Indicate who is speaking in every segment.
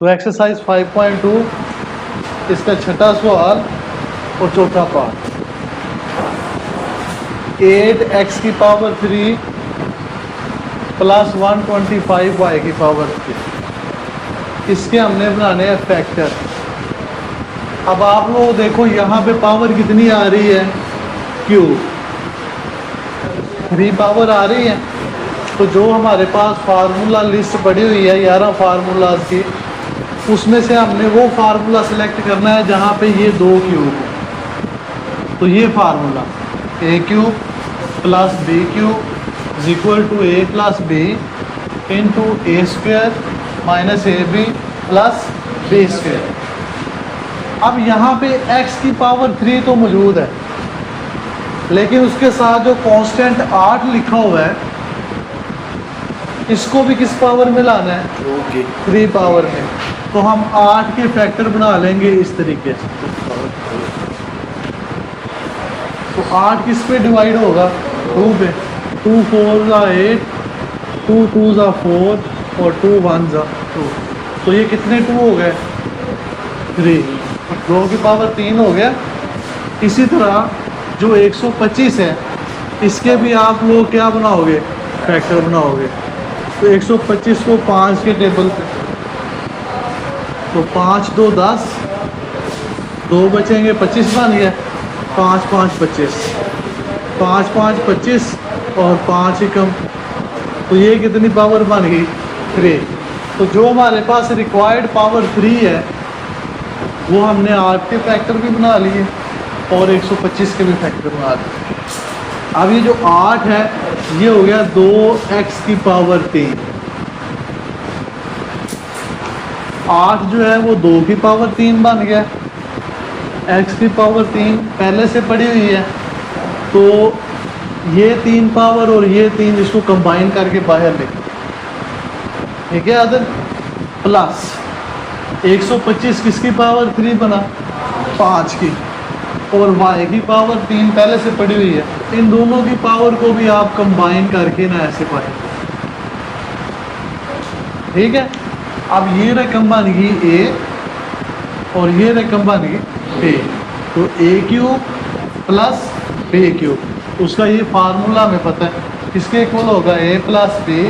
Speaker 1: तो एक्सरसाइज 5.2 इसका छठा सवाल और चौथा पार्ट। 8x की पावर 3 प्लस 125y की पावर 3, इसके हमने बनाने हैं फैक्टर। अब आप लोग देखो यहाँ पे पावर कितनी आ रही है, क्यूब 3 पावर आ रही है। तो जो हमारे पास फार्मूला लिस्ट पड़ी हुई है 11 फार्मूलाज की, उसमें से हमने वो फार्मूला सेलेक्ट करना है जहाँ पे ये दो क्यूब हो। तो ये formula A cube plus B cube is equal to A plus B into A square minus A B plus B square. अब यहाँ पे x की पावर 3 तो मौजूद है, लेकिन उसके साथ जो कांस्टेंट 8 लिखा हुआ है, इसको भी किस पावर में लाना है? 3 पावर में। तो हम 8 के फैक्टर बना लेंगे इस तरीके से। तो 8 किस पे डिवाइड होगा? 2 पे। 2 4 ज़ा 8, 2 2 ज़ा 4 और 2 1 ज़ा 2। तो ये कितने 2 हो गए? 3। 2 की पावर 3 हो गया। इसी तरह जो 125 है, इसके भी आप लोग क्या बनाओगे? फैक्टर बनाओगे। तो 125 को 5 के टेबल पे, तो 5 2 10, 2 बचेंगे 25 बन गया। 5 5 25, 5 5 25 और 5 ही कम, तो ये कितनी पावर बन गई? 3। तो जो हमारे पास रिक्वायर्ड पावर 3 है, वो हमने 8 के फैक्टर भी बना लिए और 125 के भी फैक्टर बना लिए। अब ये जो 8 है, ये हो गया 2x की पावर 3। 8 जो है वो 2 की पावर 3 बन गया। x की पावर 3 पहले से पड़ी हुई है, तो ये 3 पावर और ये 3 इसको कंबाइन करके बाहर लिख, ठीक है अदर। प्लस 125 किसकी पावर 3 बना? 5 की। और y की पावर 3 पहले से पड़ी हुई है। इन दोनों की पावर को भी आप कंबाइन करके ना ऐसे पढ़ें, ठीक है। अब ये रकम बन गई a और ये रकम बन गई b। तो a cube plus b cube, उसका ये फार्मूला हमें पता है, किसके इक्वल होगा? a plus B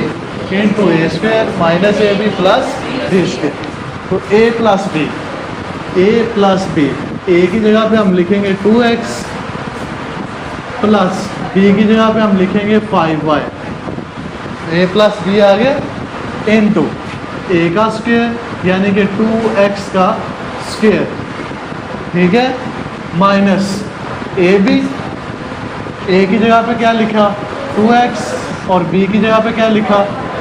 Speaker 1: into A square minus A B plus B square. तो a plus B, a plus B, a की जगह पे हम लिखेंगे 2x प्लस b की जगह पे हम लिखेंगे 5y। a प्लस बी आ गया इंटू a का स्क्वायर यानी कि 2x का स्क्वायर, ठीक है, माइनस ए बी, a की जगह पे क्या लिखा? 2x और b की जगह पे क्या लिखा?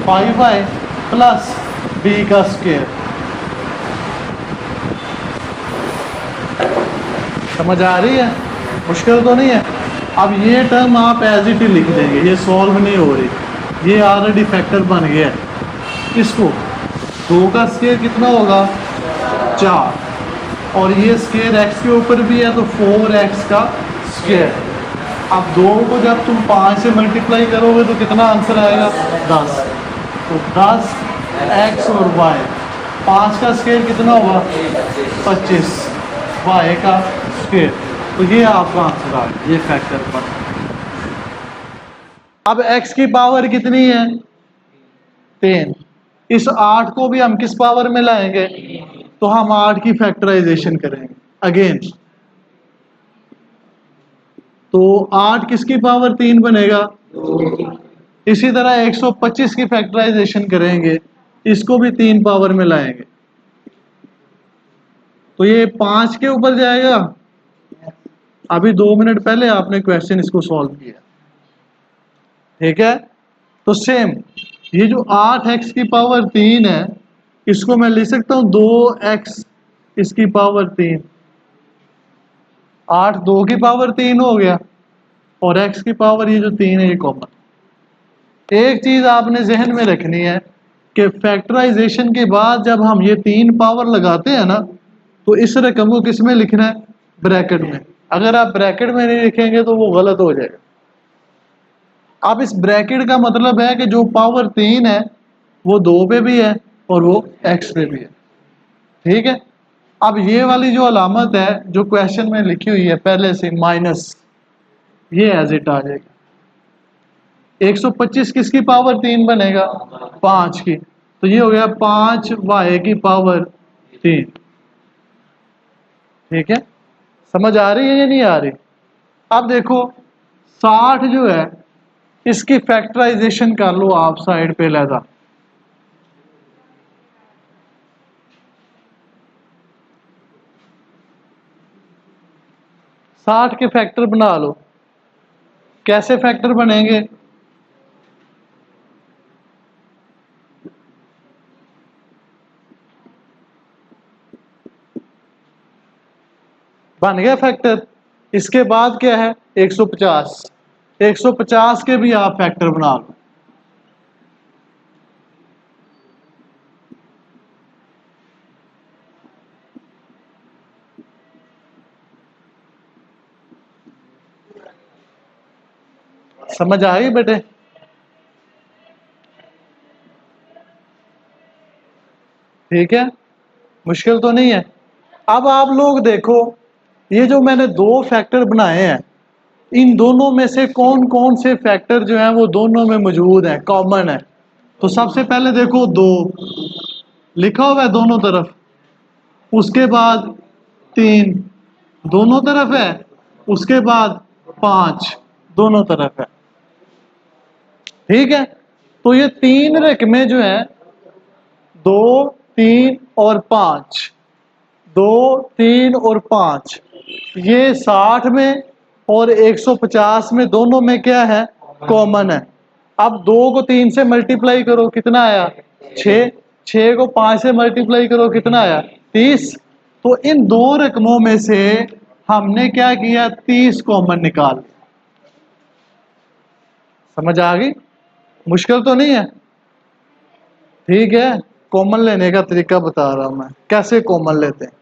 Speaker 1: 5y प्लस b का स्क्वायर। समझ आ रही है? मुश्किल तो नहीं है। अब ये टर्म आप एज इट ही लिख देंगे, ये सॉल्व नहीं हो रही, ये ऑलरेडी फैक्टर बन गया है। इसको 2 का स्क्वायर कितना होगा? 4, और ये स्क्वायर x के ऊपर भी है तो 4x का स्क्वायर। अब 2 को जब तुम 5 से मल्टीप्लाई करोगे तो कितना आंसर आएगा? 10। तो 10x और y, 5 का स्क्वायर कितना होगा? 25, y का स्क्वायर। तो ये आपका आंसर आ गया, ये फैक्टर पर। अब x की पावर कितनी है? 3। इस 8 को भी हम किस पावर में लाएंगे? तो हम 8 की फैक्टराइजेशन करेंगे अगेन। तो 8 किसकी पावर 3 बनेगा? इसी तरह 125 की फैक्टराइजेशन करेंगे, इसको भी 3 पावर में लाएंगे, तो ये 5 के ऊपर जाएगा। अभी 2 मिनट पहले आपने क्वेश्चन इसको सॉल्व किया, ठीक है। तो सेम ये जो 8x की पावर 3 है, इसको मैं लिख सकता हूँ 2x इसकी पावर 3। 8 2 की पावर 3 हो गया और x की पावर ये जो 3 है ये कॉमन। एक चीज आपने जहन में रखनी है कि फैक्टराइजेशन के बाद जब हम ये 3 पावर लगाते हैं ना, तो इस रकम को किस में लिखना है? ब्रैकेट में। अगर आप ब्रैकेट में नहीं लिखेंगे तो वो गलत हो जाएगा। अब इस ब्रैकेट का मतलब है कि जो पावर 3 है वो 2 पे भी है और वो x पे भी है। ठीक है। अब ये वाली जो अलामत है जो क्वेश्चन में लिखी हुई है पहले से माइनस, ये एज इट आ जाएगा। 125 किसकी पावर 3 बनेगा? 5 की। तो ये हो गया 5 वाई की पावर 3। ठीक है, समझ आ रही है या नहीं आ रही? अब देखो 60 जो है इसकी फैक्टराइजेशन कर लो आप साइड पे लहदा। 60 के फैक्टर बना लो। कैसे फैक्टर बनेंगे? बन गया फैक्टर। इसके बाद क्या है? 150। 150 के भी आप फैक्टर बना लो। समझ आ गई बेटे? ठीक है, मुश्किल तो नहीं है। अब आप लोग देखो, ये जो मैंने दो फैक्टर बनाए हैं, इन दोनों में से कौन कौन से फैक्टर जो हैं वो दोनों में मौजूद हैं, कॉमन है। तो सबसे पहले देखो 2 लिखा हुआ है दोनों तरफ, उसके बाद 3 दोनों तरफ है, उसके बाद 5 दोनों तरफ है। ठीक है, तो ये 3 रकमें जो हैं 2, 3 और 5, 2, 3 और 5, ये 60 में और 150 में दोनों में क्या है? कॉमन है। अब 2 को 3 से मल्टीप्लाई करो, कितना आया? 6। 6 को 5 से मल्टीप्लाई करो, कितना आया? 30। तो इन दो रकमों में से हमने क्या किया? 30 कॉमन निकाल। समझ आ गई? मुश्किल तो नहीं है। ठीक है, कॉमन लेने का तरीका बता रहा हूं मैं, कैसे कॉमन लेते हैं।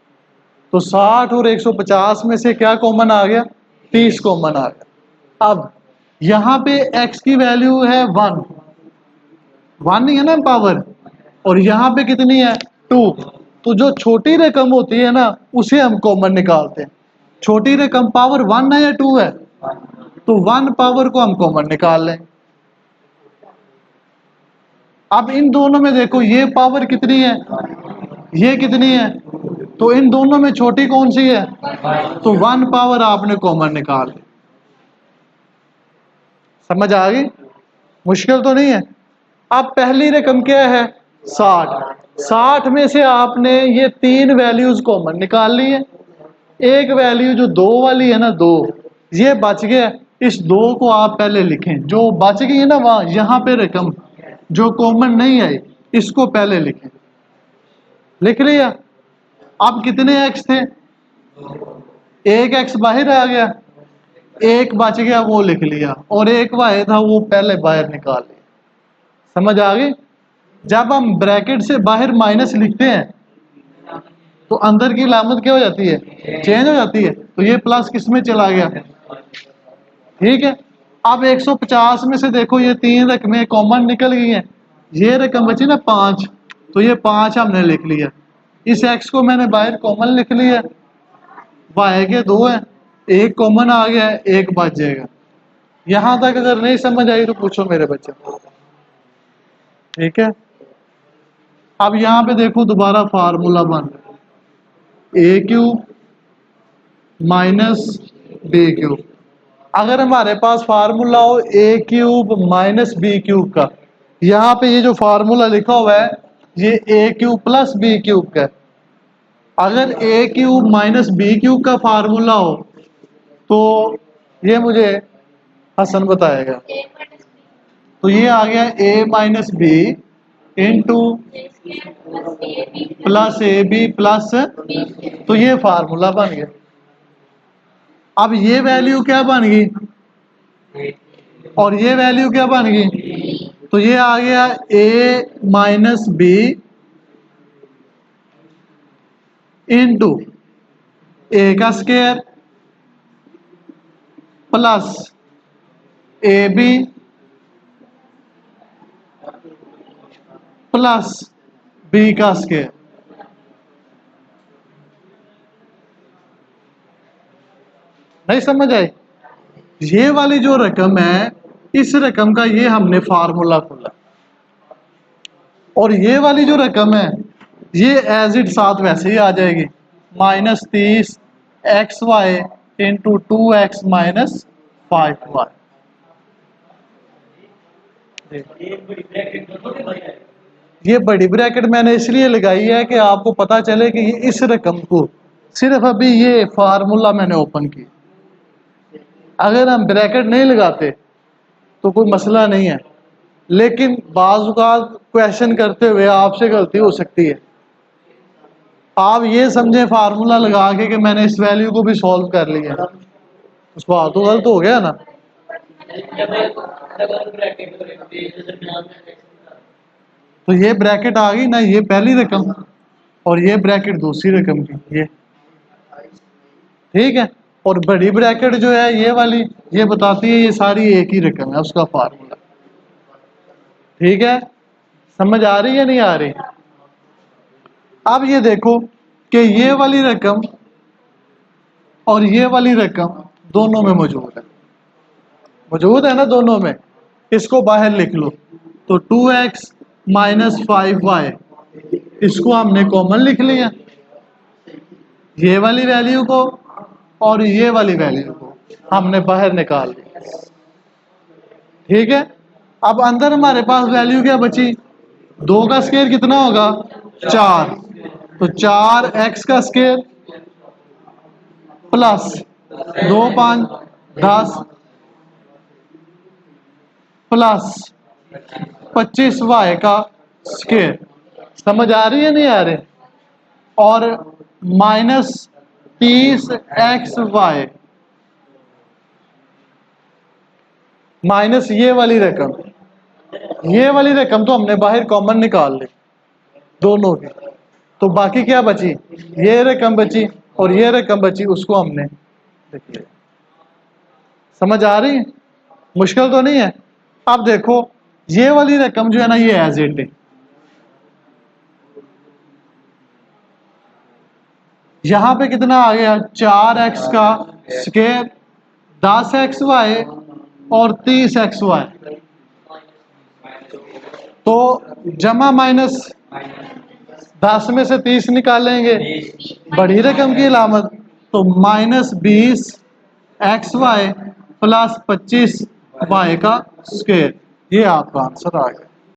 Speaker 1: तो 60 और 150 में से क्या कॉमन आ गया? 30 कॉमन आ गया। अब यहां पे x की वैल्यू है 1, 1 ही है ना पावर, और यहां पे कितनी है? 2। तो जो छोटी रकम होती है ना उसे हम कॉमन निकालते हैं। छोटी रकम पावर 1 है या 2 है? तो 1 पावर को हम कॉमन निकाल लें। अब इन दोनों में देखो, ये पावर कितनी है, ये कितनी है, तो इन दोनों में छोटी कौन सी है? तो 1 पावर आपने कॉमन निकाल ली। समझ आ गई? मुश्किल तो नहीं है। अब पहली रकम क्या है? 60। 60 में से आपने ये 3 वैल्यूज कॉमन निकाल ली है। एक वैल्यू जो 2 वाली है ना, 2 ये बच गया। इस 2 को आप पहले लिखें, जो बच गई है ना वहां, यहां पे रकम जो कॉमन नहीं आई इसको पहले लिखें। लिख लिया? अब कितने x थे? एक x बाहर आ गया, एक बच गया वो लिख लिया, और एक y था वो पहले बाहर निकाल लिया। समझ आ गई? जब हम ब्रैकेट से बाहर माइनस लिखते हैं तो अंदर की अलामत क्या हो जाती है? चेंज हो जाती है। तो ये प्लस किस में चला गया? ठीक है। अब 150 में से देखो ये 3 रकमें कॉमन निकल गई हैं। ये रकम बची ना 5, तो ये 5 हमने लिख लिया। इस x को मैंने बाहर कॉमन लिख लिया। y के 2 है, एक कॉमन आ गया है, एक बच जाएगा। यहां तक अगर नहीं समझ आई तो पूछो मेरे बच्चे। ठीक है, अब यहां पे देखो दोबारा फार्मूला बन रहा है, ए क्यूब माइनस बी क्यूब। अगर हमारे पास फार्मूला हो ए क्यूब माइनस बी क्यूब का, यहाँ पे ये जो फार्मूला लिखा हुआ है ये ए क्यूब प्लस बी क्यूब का है। अगर ए क्यूब माइनस बी क्यूब का फार्मूला हो तो ये मुझे हसन बताएगा। तो ये आ गया ए minus B into plus A B plus, तो ये फार्मूला बन गया। अब ये वैल्यू क्या बन गई और ये वैल्यू क्या बन गई? तो ये आ गया ए माइनस बी इंटू ए का square plus A B plus B का स्क्वायर। नहीं समझ आई? ये वाली जो रकम है, इस रकम का ये हमने फार्मूला खोला, और ये वाली जो रकम है ये एज इट साथ वैसे ही आ जाएगी, -30 XY into 2X minus 5Y। ये बड़ी ब्रैकेट मैंने इसलिए लगाई है कि आपको पता चले कि ये इस रकम को, सिर्फ अभी ये फार्मूला मैंने ओपन किया। अगर हम ब्रैकेट नहीं लगाते तो कोई मसला नहीं है, लेकिन बाज़ क्वेश्चन करते हुए आपसे गलती हो सकती है। आप ये समझे फार्मूला लगा के कि मैंने इस वैल्यू को भी सॉल्व कर लिया, उस बात तो गलत हो गया ना। तो ये ब्रैकेट आ गई ना, ये पहली रकम और ये ब्रैकेट दूसरी रकम की, ये ठीक है। और बड़ी ब्रैकेट जो है ये वाली, ये बताती है ये सारी एक ही रकम है, उसका फार्मूला, ठीक है। समझ आ रही है नहीं आ रही? अब ये देखो कि ये वाली रकम और ये वाली रकम दोनों में मौजूद है ना, दोनों में। इसको बाहर लिख लो, तो 2X माइनस 5Y, इसको हमने कॉमन लिख लिया, ये वाली वैल्यू को और ये वाली वैल्यू को हमने बाहर निकाल लिया, ठीक है। अब अंदर हमारे पास वैल्यू क्या बची? 2 का स्क्वायर कितना होगा? 4, तो 4X का स्क्वायर प्लस 2 5 10 प्लस 25Y का स्क्वायर। समझ आ रही है नहीं आ रही? और -30XY माइनस ये वाली रकम, ये वाली रकम तो हमने बाहर कॉमन निकाल ली दोनों की, तो बाकी क्या बची? ये रकम बची और ये रकम बची, उसको हमने लिख लिया। समझ आ रही है? मुश्किल तो नहीं है। अब देखो ये वाली रकम जो है ना, ये एज इट है, यहां पे कितना आ गया? 4X का स्क्वायर 10XY और 30XY, तो जमा माइनस 10 में से 30 निकालेंगे, बड़ी रकम की अलामत, तो -20XY प्लस 25Y का स्क्वायर, ये आपका आंसर आ गया।